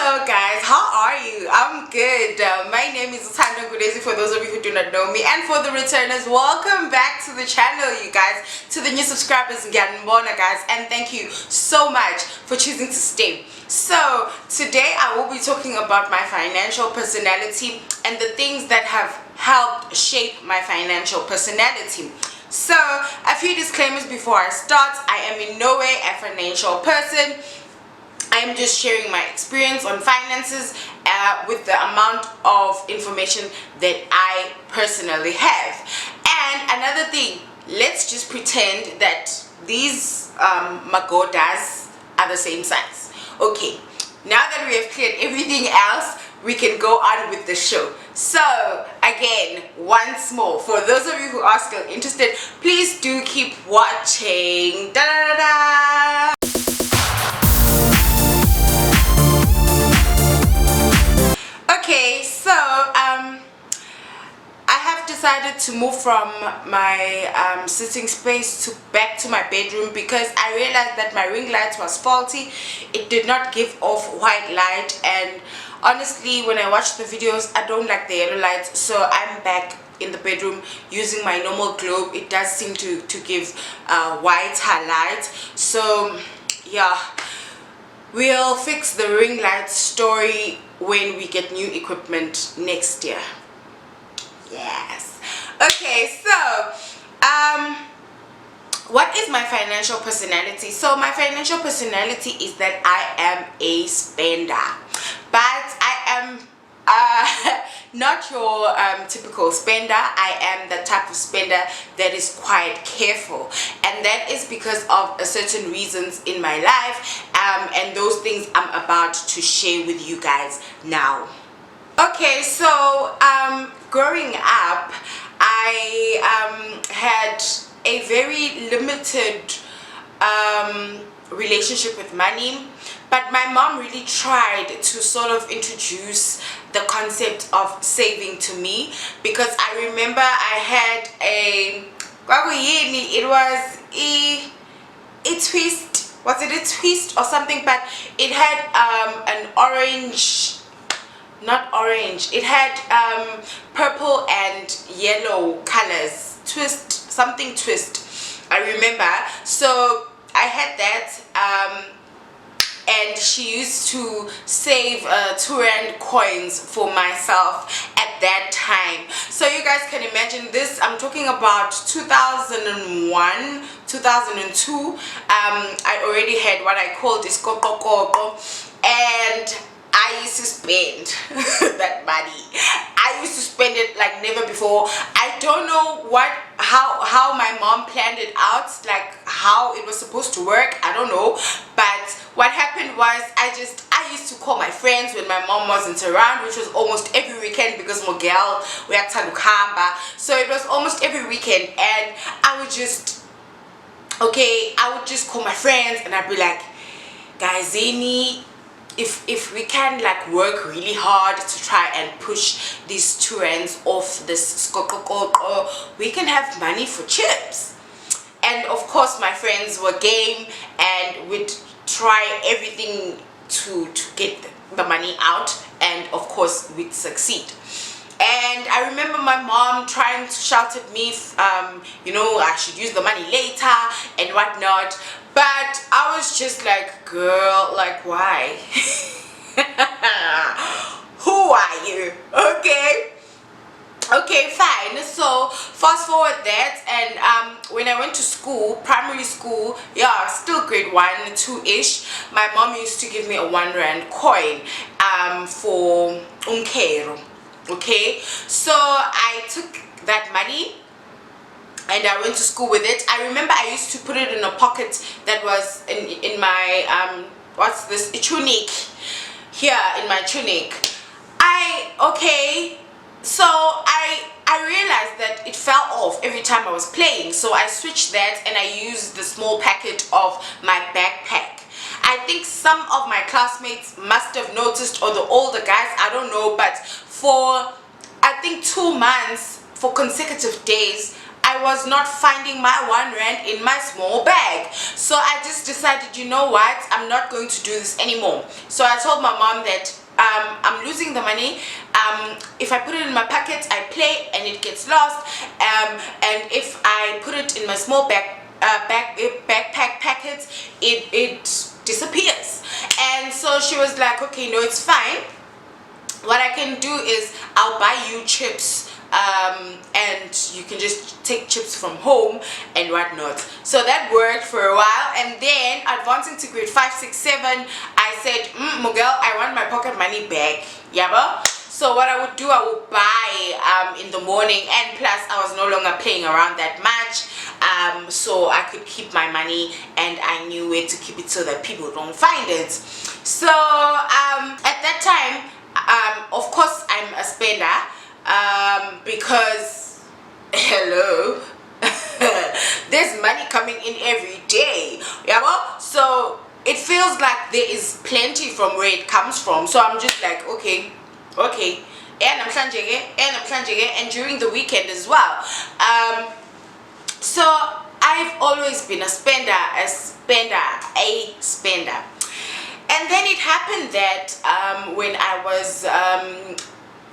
Hello guys, how are you? I'm good. My name is Utando Gudezi for those of you who do not know me, and for the returners, welcome back to the channel, you guys. To the new subscribers, Ganbona guys, and thank you so much for choosing to stay. So today I will be talking about my financial personality and the things that have helped shape my financial personality. So a few disclaimers before I start. I am in no way a financial person. I am just sharing my experience on finances with the amount of information that I personally have. And another thing, let's just pretend that these magodas are the same size. Okay, now that we have cleared everything else, we can go on with the show. So again, once more, for those of you who are still interested, please do keep watching. Da da da da. Okay, so I have decided to move from my sitting space back to my bedroom because I realized that my ring light was faulty. It did not give off white light, and honestly, when I watch the videos, I don't like the yellow light, so I'm back in the bedroom using my normal globe. It does seem to give white highlight. So yeah, we'll fix the ring light story when we get new equipment next year. Yes. Okay, so what is my financial personality? So my financial personality is that I am a spender, but I am not your typical spender. I am the type of spender that is quite careful, and that is because of certain reasons in my life, and those things I'm about to share with you guys now. Okay, so growing up, I had a very limited relationship with money, but my mom really tried to sort of introduce the concept of saving to me, because I remember I had a it was a twist. Was it a twist or something? But it had an orange, not orange, it had purple and yellow colors. Twist, something twist, I remember. So I had that, and she used to save 2 rand coins for myself at that time. So you guys can imagine this. I'm talking about 2001, 2002. I already had what I called iskokokoko, and I used to spend that money. I used to spend it like never before. I don't know how my mom planned it out, like how it was supposed to work. I don't know. But what happened was I used to call my friends when my mom wasn't around, which was almost every weekend, because Mogel we had Tanukamba. So it was almost every weekend, and I would just call my friends and I'd be like, guys, if we can like work really hard to try and push these 2 rands off this skokokoko, we can have money for chips. And of course my friends were game and would try everything to get the money out, and of course we'd succeed. And I remember my mom trying to shout at me, I should use the money later and whatnot. But I was just like, girl, like, why? Who are you? Okay, fine. So fast forward that, and when I went to school, primary school, yeah, still grade 1, 2-ish, my mom used to give me a 1 rand coin for unkero. Okay, so I took that money and I went to school with it. I remember I used to put it in a pocket that was in my what's this, a tunic, here in my tunic. So I realized that it fell off every time I was playing, so I switched that and I used the small packet of my backpack. I think some of my classmates must have noticed, or the older guys, I don't know, but for I think 2 months, for consecutive days, I was not finding my 1 rand in my small bag. So I just decided, you know what, I'm not going to do this anymore. So I told my mom that I'm losing the money. If I put it in my pocket, I play and it gets lost. And if I put it in my small backpack packet, it disappears. And so she was like, okay, no, it's fine. What I can do is I'll buy you chips, and you can just take chips from home and whatnot. So that worked for a while, and then advancing to grade 5, 6, 7, I said, Miguel, I want my pocket money back. Yaba. So what I would do, I would buy in the morning, and plus I was no longer playing around that much, so I could keep my money, and I knew where to keep it so that people don't find it. So at that time, of course I'm a spender, because hello, there's money coming in every day, yeah. So it feels like there is plenty from where it comes from. So I'm just like, okay, and and during the weekend as well. So I've always been a spender. And then it happened that when I was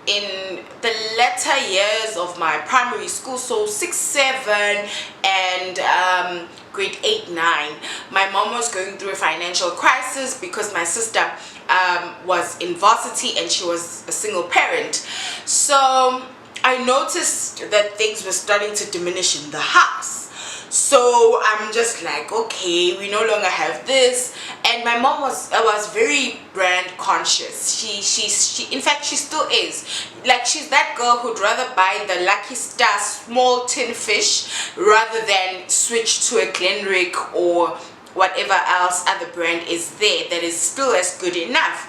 in the latter years of my primary school, so 6, 7, and grade 8, 9, my mom was going through a financial crisis because my sister was in varsity and she was a single parent. So I noticed that things were starting to diminish in the house. So I'm just like, okay, we no longer have this. And my mom was very brand conscious. She in fact, she still is. Like, she's that girl who'd rather buy the Lucky Star small tin fish rather than switch to a Glenrick or whatever else other brand is there that is still as good enough.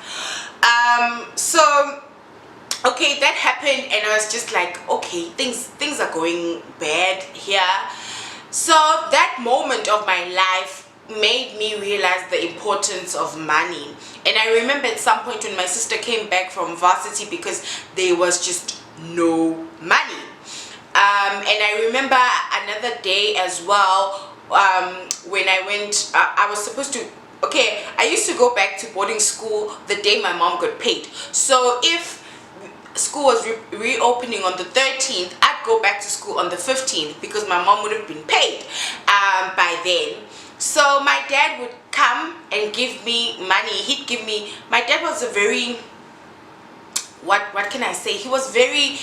So okay, that happened, and I was just like, okay, things are going bad here. So that moment of my life made me realize the importance of money. And I remember at some point when my sister came back from varsity because there was just no money. And I remember another day as well, when I went, I was supposed to, okay, I used to go back to boarding school the day my mom got paid. So if school was reopening on the 13th, I'd go back to school on the 15th because my mom would have been paid by then. So my dad would come and give me money. He'd give me, my dad was a very, what can I say, he was very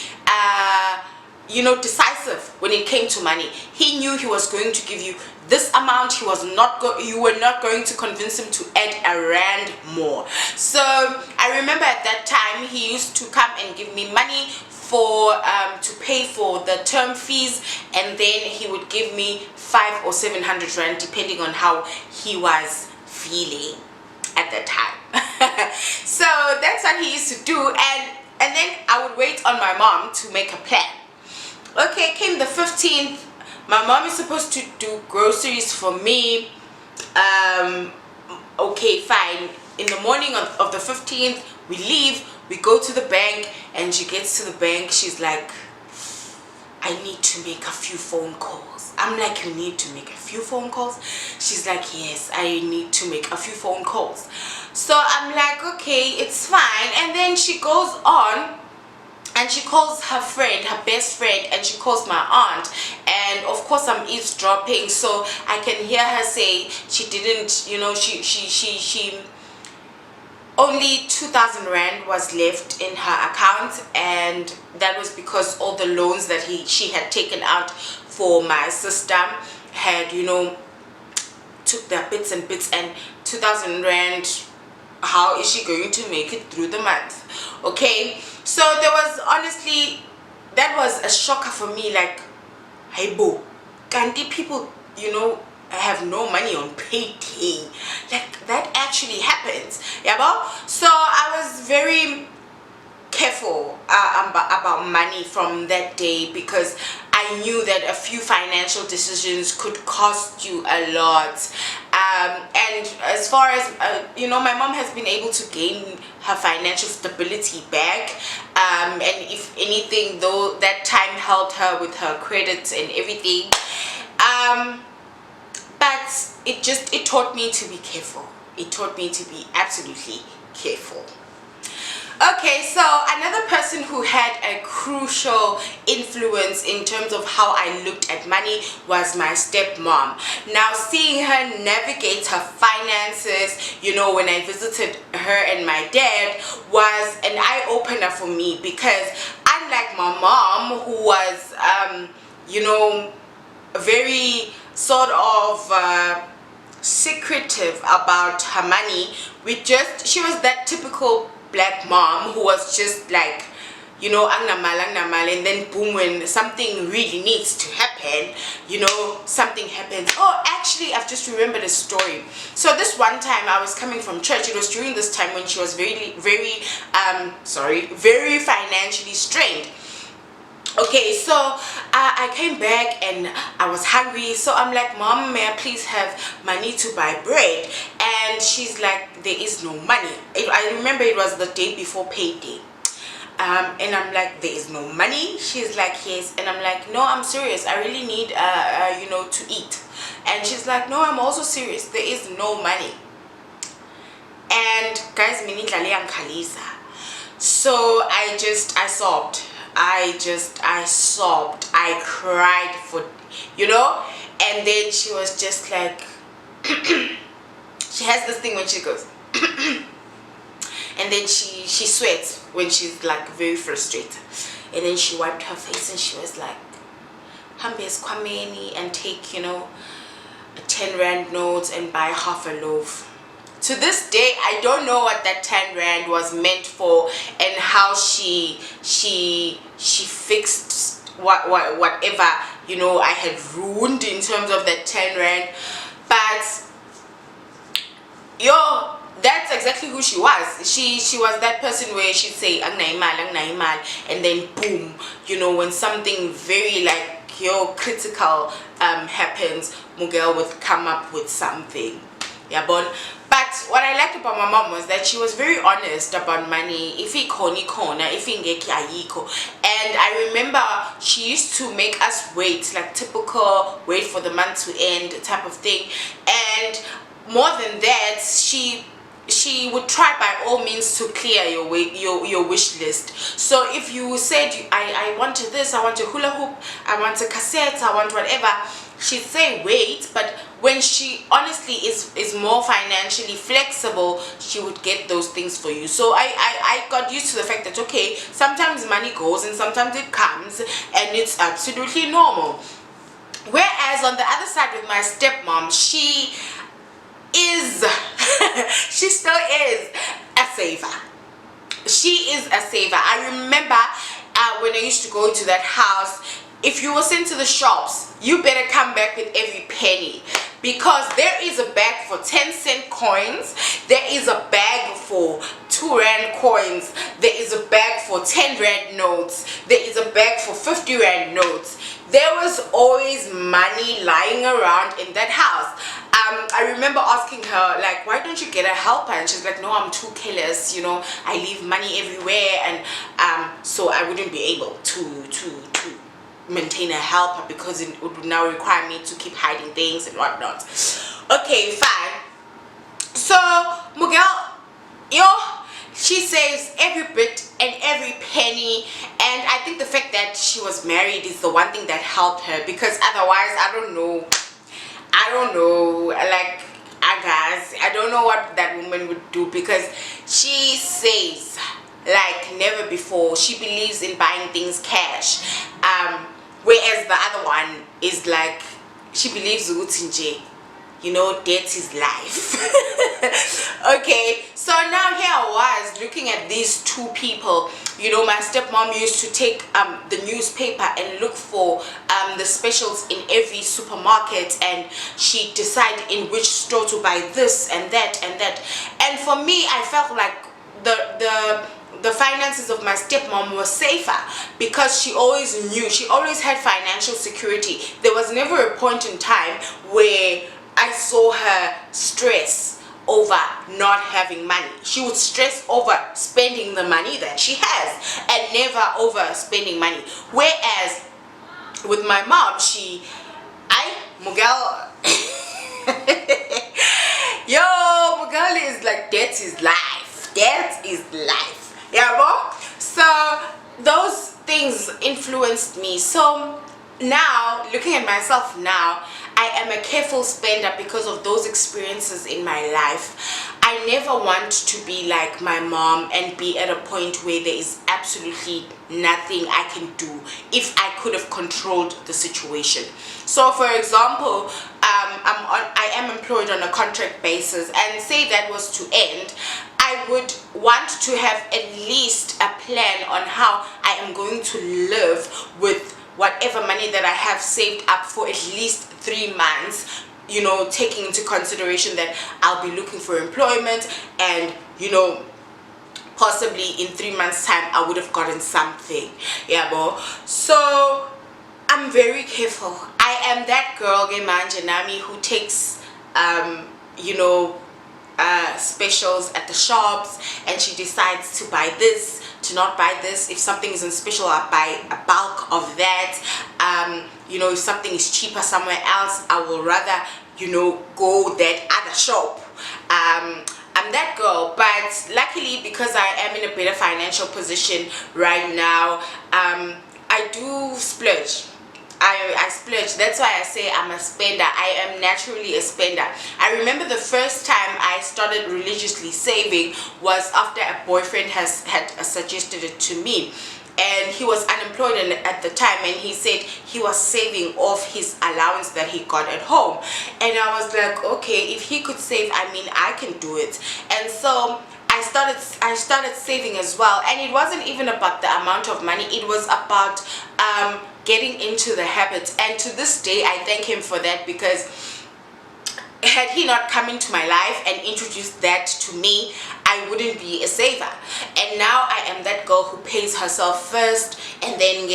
decisive when it came to money. He knew he was going to give you this amount. He was not you were not going to convince him to add a rand more. So I remember at that time he used to come and give me money for to pay for the term fees, and then he would give me 500 or 700 rand depending on how he was feeling at that time. So that's what he used to do, and then I would wait on my mom to make a plan. Okay, came the 15th. My mom is supposed to do groceries for me. Okay, fine. In the morning of the 15th, we leave, we go to the bank, and she gets to the bank. She's like, I need to make a few phone calls. I'm like, you need to make a few phone calls? She's like, yes, I need to make a few phone calls. So I'm like, okay, it's fine. And then she goes on, and she calls her friend, her best friend, and she calls my aunt. And of course I'm eavesdropping, so I can hear her say she didn't, she only 2,000 rand was left in her account, and that was because all the loans that she had taken out for my sister had, took their bits and bits, and 2,000 rand, how is she going to make it through the month? Okay, so there was, honestly, that was a shocker for me. Like, hey bo, Gandhi people, have no money on payday. Like, that actually happens, yeah, bo? So I was very careful about money from that day, because I knew that a few financial decisions could cost you a lot. And as far as my mom has been able to gain her financial stability back, and if anything, though, that time helped her with her credits and everything, but it taught me to be careful. It taught me to be absolutely careful. Okay, so another person who had a crucial influence in terms of how I looked at money was my stepmom. Now, seeing her navigate her finances, when I visited her and my dad, was an eye-opener for me, because unlike my mom, who was, very sort of secretive about her money, she was that typical black mom who was just like, angnamal, and then boom, when something really needs to happen, something happens. Oh, actually, I've just remembered a story. So this one time I was coming from church. It was during this time when she was very financially strained. Okay, so I came back and I was hungry, so I'm like, Mom, may I please have money to buy bread? And she's like, there is no money. I remember it was the day before payday. And I'm like, there is no money? She's like, yes. And I'm like, no, I'm serious, I really need to eat. And she's like, no, I'm also serious, there is no money. And guys, so I sobbed. I sobbed. I cried and then she was just like, she has this thing when she goes, and then she sweats when she's like very frustrated. And then she wiped her face and she was like, Hambes Kwameni, and take, a 10 rand note and buy half a loaf. To this day, I don't know what that 10 rand was meant for, and how she fixed whatever I had ruined in terms of that 10 rand. But that's exactly who she was. She was that person where she'd say ang and then boom, when something very like critical happens, Mugel would come up with something. Yeah, but what I liked about my mom was that she was very honest about money. If he koni kona, if he ngeki ayiko. And I remember she used to make us wait, like typical wait for the month to end type of thing. And more than that, she would try by all means to clear your wish list. So if you said, I wanted this, I want a hula hoop, I want a cassette, I want whatever, she'd say wait. But when she honestly is more financially flexible, she would get those things for you. So I got used to the fact that, okay, sometimes money goes and sometimes it comes, and it's absolutely normal. Whereas on the other side with my stepmom, she still is a saver. She is a saver. I remember when I used to go into that house, if you were sent to the shops, you better come back with every penny, because there is a bag for 10-cent coins, there is a bag for 2 rand coins, there is a bag for 10 rand notes, there is a bag for 50 rand notes. There was always money lying around in that house. I remember asking her, like, why don't you get a helper? And she's like, no, I'm too careless, I leave money everywhere, and so I wouldn't be able to maintain a helper, because it would now require me to keep hiding things and whatnot. Okay, fine. So Mugel, she saves every bit and every penny, and I think the fact that she was married is the one thing that helped her, because otherwise I don't know, like, I don't know what that woman would do, because she saves like never before. She believes in buying things cash, whereas the other one is like, she believes Utinje, debt is life. Okay, so now here I was looking at these two people. My stepmom used to take the newspaper and look for the specials in every supermarket, and she'd decide in which store to buy this and that and that. And for me, I felt like the finances of my stepmom were safer, because she always knew, she always had financial security. There was never a point in time where I saw her stress over not having money. She would stress over spending the money that she has, and never over spending money. Whereas with my mom, Mugel Mugel is like, debt is life. Debt is life. Yeah, well, so those things influenced me. So now, looking at myself now, I am a careful spender because of those experiences in my life. I never want to be like my mom and be at a point where there is absolutely nothing I can do if I could have controlled the situation. So for example, I am employed on a contract basis, and say that was to end, I would want to have at least a plan on how I am going to live with whatever money that I have saved up for at least 3 months, taking into consideration that I'll be looking for employment, and possibly in 3 months time I would have gotten something. Yeah, bo. So I'm very careful. I am that girl Gemanja Nami who takes you know specials at the shops, and she decides to buy this, to not buy this. If something is on special, I buy a bulk of that. If something is cheaper somewhere else, I will rather go that other shop. I'm that girl. But luckily, because I am in a better financial position right now, I do splurge. I splurge. That's why I say I'm a spender. I am naturally a spender. I remember the first time I started religiously saving was after a boyfriend had suggested it to me, and he was unemployed at the time, and he said he was saving off his allowance that he got at home. And I was like, okay, if he could save, I mean, I can do it. And so I started saving as well. And it wasn't even about the amount of money, it was about getting into the habit. And to this day I thank him for that, because had he not come into my life and introduced that to me, I wouldn't be a saver. And now I am that girl who pays herself first, and then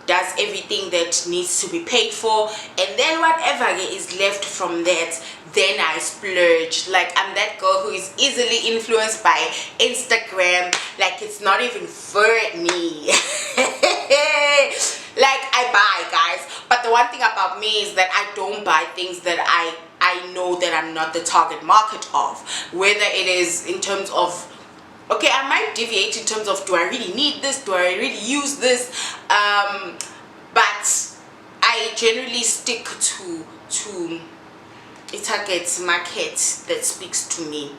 does everything that needs to be paid for, and then whatever is left from that, then I splurge. Like, I'm that girl who is easily influenced by Instagram, like it's not even for me. Like, I buy, guys, but the one thing about me is that I don't buy things that I know that I'm not the target market of, whether it is in terms of, okay, I might deviate in terms of, do I really need this, do I really use this, but I generally stick to a target market that speaks to me.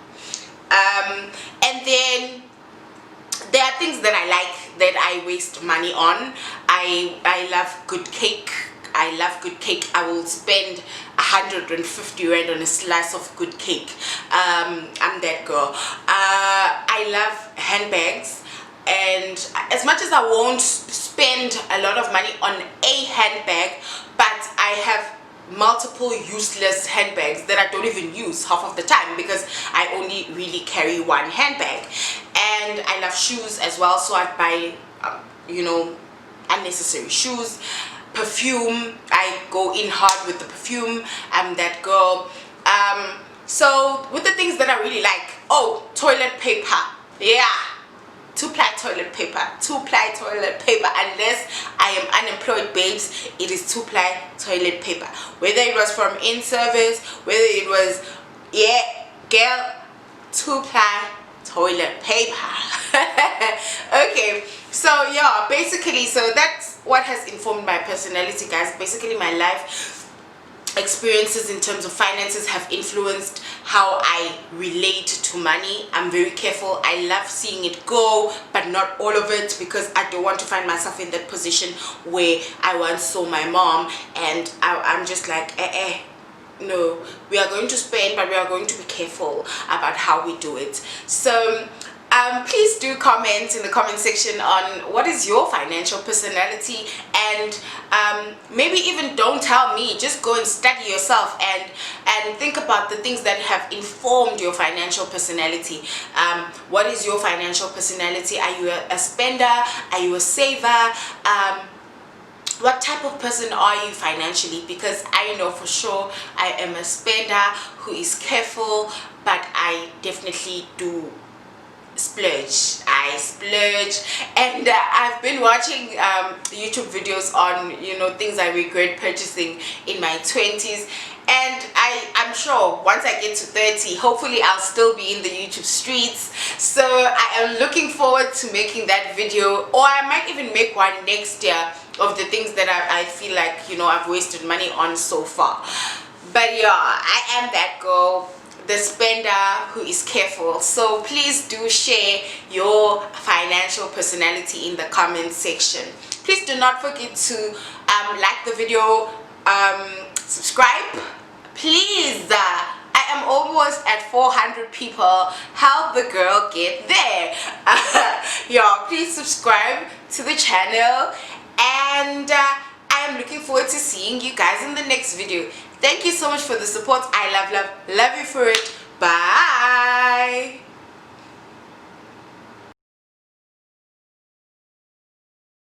And then there are things that I like that I waste money on. I love good cake. I will spend 150 rand on a slice of good cake. I'm that girl. I love handbags, and as much as I won't spend a lot of money on a handbag, but I have multiple useless handbags that I don't even use half of the time, because I only really carry one handbag. And I love shoes as well, so I buy unnecessary shoes. Perfume, I go in hard with the perfume. I'm that girl. So with the things that I really like, toilet paper, yeah, 2-ply toilet paper, 2-ply toilet paper. Unless I am unemployed, babes, it is 2-ply toilet paper, whether it was from in service, whether it was, yeah, girl, 2-ply toilet paper. Okay, so yeah, basically, so that's what has informed my personality, guys. Basically, my life experiences in terms of finances have influenced how I relate to money. I'm very careful. I love seeing it go, but not all of it, because I don't want to find myself in that position where I once saw my mom and I'm just like, no, we are going to spend, but we are going to be careful about how we do it. So please do comment in the comment section on what is your financial personality, and maybe even don't tell me, just go and study yourself and think about the things that have informed your financial personality. What is your financial personality? Are you a spender? Are you a saver? What type of person are you financially? Because I know for sure I am a spender who is careful, but I definitely do splurge. I I splurge. And I've been watching YouTube videos on, you know, things I regret purchasing in my 20s, and I'm sure once I get to 30, hopefully I'll still be in the YouTube streets. So I am looking forward to making that video, or I might even make one next year of the things that I feel like, you know, I've wasted money on so far. But yeah, I am that girl, the spender who is careful. So please do share your financial personality in the comment section. Please do not forget to like the video, subscribe, please. I am almost at 400 people. Help the girl get there. Yeah, please subscribe to the channel, and I am looking forward to seeing you guys in the next video. Thank you so much for the support. I love you for it. Bye.